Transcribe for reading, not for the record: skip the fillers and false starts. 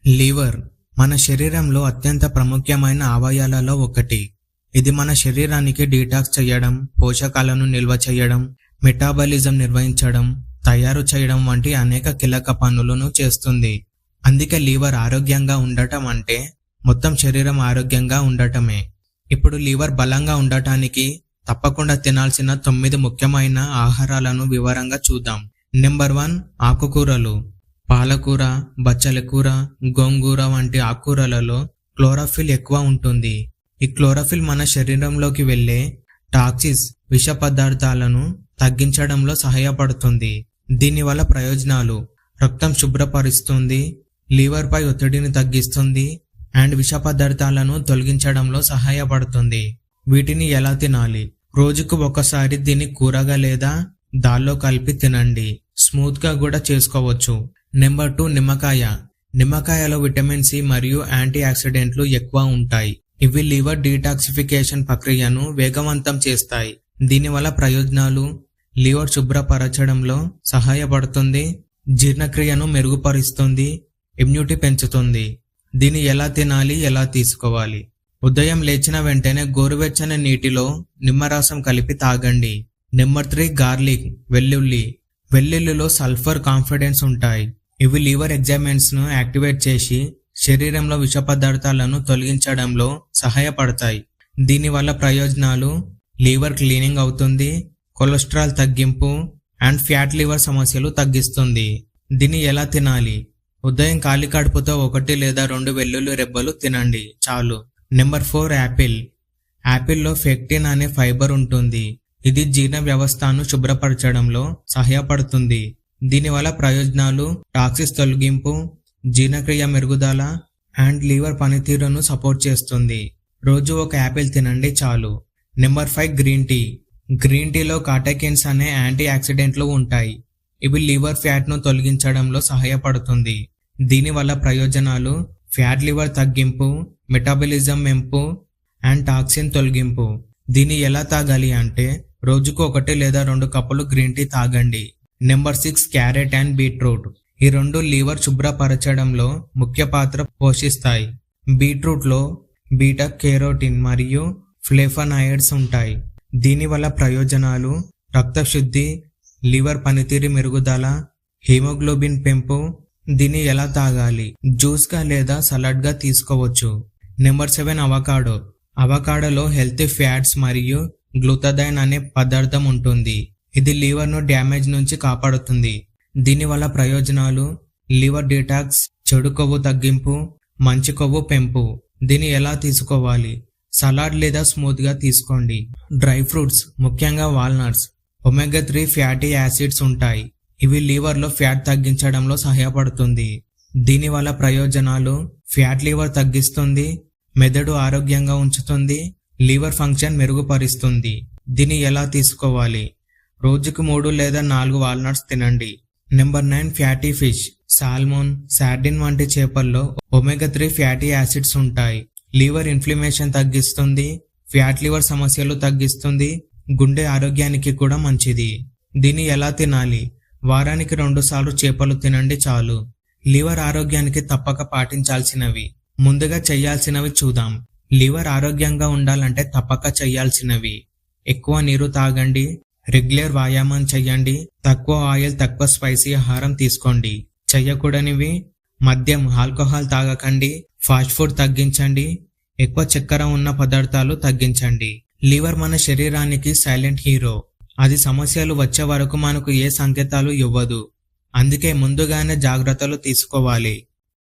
Liver మన శరీరంలో అత్యంత ప్రాముఖ్యమైన అవయవాలలో ఒకటి. ఇది మన శరీరానికి డీటాక్స్ చేయడం, పోషకాలను నిల్వ చేయడం, మెటాబాలిజం నిర్వహించడం, తయారు చేయడం వంటి అనేక కీలక పనులను చేస్తుంది. అందుకే లివర్ ఆరోగ్యంగా ఉండటం అంటే మొత్తం శరీరం ఆరోగ్యంగా ఉండటమే. ఇప్పుడు లివర్ బలంగా ఉండటానికి తప్పకుండా తినాల్సిన 9 ముఖ్యమైన ఆహారాలను వివరంగా చూద్దాం. నెంబర్ 1, ఆకుకూరలు. పాలకూర, బచ్చల కూర, గోంగూర వంటి ఆకుకూరలలో క్లోరోఫిల్ ఎక్కువ ఉంటుంది. ఈ క్లోరోఫిల్ మన శరీరంలోకి వెళ్లే టాక్సిన్స్, విష పదార్థాలను తగ్గించడంలో సహాయపడుతుంది. దీనివల్ల ప్రయోజనాలు: రక్తం శుభ్రపరుస్తుంది, లివర్ పై ఒత్తిడిని తగ్గిస్తుంది అండ్ విష పదార్థాలను తొలగించడంలో సహాయపడుతుంది. వీటిని ఎలా తినాలి? రోజుకు ఒకసారి దీన్ని కూరగా లేదా దాల్లో కలిపి తినండి. స్మూత్ గా కూడా చేసుకోవచ్చు. నెంబర్ 2, నిమ్మకాయ. నిమ్మకాయలో విటమిన్ సి మరియు యాంటీ ఆక్సిడెంట్లు ఎక్కువ ఉంటాయి. ఇవి లివర్ డీటాక్సిఫికేషన్ ప్రక్రియను వేగవంతం చేస్తాయి. దీనివల్ల ప్రయోజనాలు: లివర్ శుభ్రపరచడంలో సహాయపడుతుంది, జీర్ణక్రియను మెరుగుపరుస్తుంది, ఇమ్యూనిటీ పెంచుతుంది. దీన్ని ఎలా తినాలి, ఎలా తీసుకోవాలి? ఉదయం లేచిన వెంటనే గోరువెచ్చని నీటిలో నిమ్మరసం కలిపి తాగండి. Number 3, garlic. వెల్లుల్లి. వెల్లుల్లిలో సల్ఫర్ కాన్ఫిడెన్స్ ఉంటాయి. ఇవి లివర్ ఎంజైమ్స్ ను యాక్టివేట్ చేసి శరీరంలో విష పదార్థాలను తొలగించడంలో సహాయపడతాయి. దీనివల్ల ప్రయోజనాలు: లివర్ క్లీనింగ్ అవుతుంది, కొలెస్ట్రాల్ తగ్గింపు అండ్ ఫ్యాట్ లివర్ సమస్యలు తగ్గిస్తుంది. దీన్ని ఎలా తినాలి? ఉదయం ఖాళీ కడుపుతో 1 లేదా 2 వెల్లుల్లి రెబ్బలు తినండి చాలు. Number 4, Apple. యాపిల్లో ఫెక్టిన్ అనే ఫైబర్ ఉంటుంది. ఇది జీర్ణ వ్యవస్థను శుభ్రపరచడంలో సహాయపడుతుంది. దీనివల్ల ప్రయోజనాలు: టాక్సిన్స్ తొలగింపు, జీర్ణక్రియ మెరుగుదల అండ్ లివర్ పనితీరును సపోర్ట్ చేస్తుంది. రోజు 1 యాపిల్ తినండి చాలు. Number 5, green tea. గ్రీన్ టీలో కాటెకిన్స్ అనే యాంటీ ఆక్సిడెంట్లు ఉంటాయి. ఇవి లివర్ ఫ్యాట్ ను తొలగించడంలో సహాయపడుతుంది. దీనివల్ల ప్రయోజనాలు: ఫ్యాట్ లివర్ తగ్గింపు, మెటాబాలిజం పెంపు అండ్ టాక్సిన్ తొలగింపు. దీన్ని ఎలా తాగాలి అంటే రోజుకు 1 లేదా 2 కప్పులు గ్రీన్ టీ తాగండి. Number 6, carrot and beetroot. ఈ రెండు లివర్ శుభ్రపరచడంలో ముఖ్య పాత్ర పోషిస్తాయి. బీట్రూట్ లో బీటా కెరోటిన్ మరియు ఫ్లేవనాయిడ్స్ ఉంటాయి. దీనివల్ల ప్రయోజనాలు: రక్త శుద్ధి, లివర్ పనితీరు మెరుగుదల, హిమోగ్లోబిన్ పెంపు. దీన్ని ఎలా తాగాలి? జ్యూస్ గా లేదా సలాడ్ గా తీసుకోవచ్చు. Number 7, avocado. అవకాడోలో హెల్తీ ఫ్యాట్స్ మరియు గ్లూటథైన్ అనే పదార్థం ఉంటుంది. ఇది లివర్ ను డ్యామేజ్ నుంచి కాపాడుతుంది. దీనివల్ల ప్రయోజనాలు: లివర్ డీటాక్స్, చెడు కొవ్వు తగ్గింపు, మంచి కొవ్వు పెంపు. దీన్ని ఎలా తీసుకోవాలి? సలాడ్ లేదా స్మూత్ గా తీసుకోండి. డ్రై ఫ్రూట్స్, ముఖ్యంగా వాల్నట్స్, ఒమేగా 3 ఫ్యాటీ యాసిడ్స్ ఉంటాయి. ఇవి లివర్ లో ఫ్యాట్ తగ్గించడంలో సహాయపడుతుంది. దీనివల్ల ప్రయోజనాలు: ఫ్యాట్ లివర్ తగ్గిస్తుంది, మెదడు ఆరోగ్యంగా ఉంచుతుంది, లివర్ ఫంక్షన్ మెరుగుపరుస్తుంది. దీన్ని ఎలా తీసుకోవాలి? రోజుకు 3 లేదా 4 వాల్నట్స్ తినండి. Number 9, fatty fish. Salmon, sardine వంటి చేపల్లో ఒమేగా 3 ఫ్యాటీ యాసిడ్స్ ఉంటాయి. లివర్ ఇన్ఫ్లమేషన్ తగ్గిస్తుంది, ఫ్యాట్ లివర్ సమస్యలు తగ్గిస్తుంది, గుండె ఆరోగ్యానికి కూడా మంచిది. దీన్ని ఎలా తినాలి? వారానికి 2 సార్లు చేపలు తినండి చాలు. లివర్ ఆరోగ్యానికి తప్పక పాటించాల్సినవి. ముందుగా చేయాల్సినవి చూద్దాం. లివర్ ఆరోగ్యంగా ఉండాలంటే తప్పక చేయాల్సినవి: ఎక్కువ నీరు తాగండి, రెగ్యులర్ వ్యాయామం చెయ్యండి, తక్కువ ఆయిల్, తక్కువ స్పైసీ ఆహారం తీసుకోండి. చెయ్యకూడనివి: మద్యం, ఆల్కహాల్ తాగకండి, ఫాస్ట్ ఫుడ్ తగ్గించండి, ఎక్కువ చక్కెర ఉన్న పదార్థాలు తగ్గించండి. లివర్ మన శరీరానికి సైలెంట్ హీరో. అది సమస్యలు వచ్చే వరకు మనకు ఏ సంకేతాలు ఇవ్వదు. అందుకే ముందుగానే జాగ్రత్తలు తీసుకోవాలి.